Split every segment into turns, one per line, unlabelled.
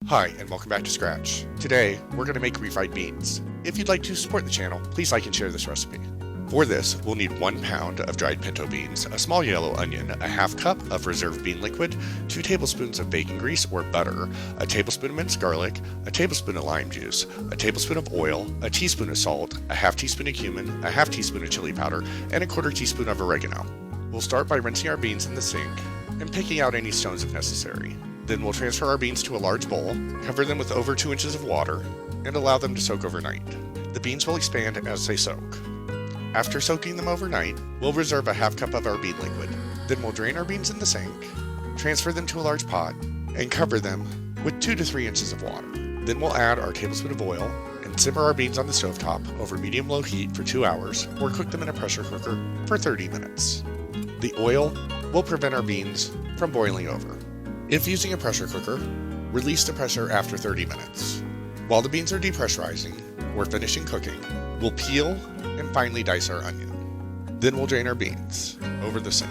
Hi, and welcome back to Scratch. Today, we're going to make refried beans. If you'd like to support the channel, please like and share this recipe. For this, we'll need 1 pound of dried pinto beans, a small yellow onion, a half cup of reserved bean liquid, 2 tablespoons of bacon grease or butter, a tablespoon of minced garlic, a tablespoon of lime juice, a tablespoon of oil, a teaspoon of salt, a half teaspoon of cumin, a half teaspoon of chili powder, and a 1/4 teaspoon of oregano. We'll start by rinsing our beans in the sink and picking out any stones if necessary. Then we'll transfer our beans to a large bowl, cover them with over 2 inches of water, and allow them to soak overnight. The beans will expand as they soak. After soaking them overnight, we'll reserve a half cup of our bean liquid. Then we'll drain our beans in the sink, transfer them to a large pot, and cover them with 2 to 3 inches of water. Then we'll add our tablespoon of oil and simmer our beans on the stovetop over medium-low heat for 2 hours, or cook them in a pressure cooker for 30 minutes. The oil will prevent our beans from boiling over. If using a pressure cooker, release the pressure after 30 minutes. While the beans are depressurizing or finishing cooking, we'll peel and finely dice our onion. Then we'll drain our beans over the sink.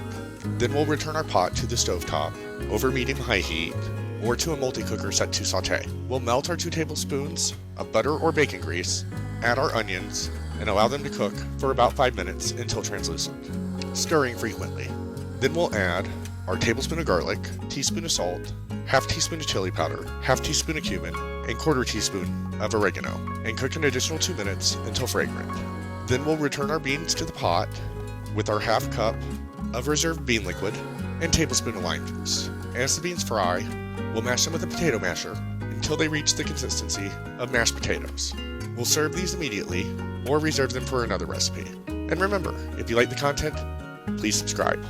Then we'll return our pot to the stovetop over medium-high heat or to a multi-cooker set to saute. We'll melt our 2 tablespoons of butter or bacon grease, add our onions, and allow them to cook for about 5 minutes until translucent, stirring frequently. Then we'll add our tablespoon of garlic, teaspoon of salt, half teaspoon of chili powder, half teaspoon of cumin, and 1/4 teaspoon of oregano, and cook an additional 2 minutes until fragrant. Then we'll return our beans to the pot with our half cup of reserved bean liquid and tablespoon of lime juice. As the beans fry, we'll mash them with a potato masher until they reach the consistency of mashed potatoes. We'll serve these immediately or reserve them for another recipe. And remember, if you like the content, please subscribe.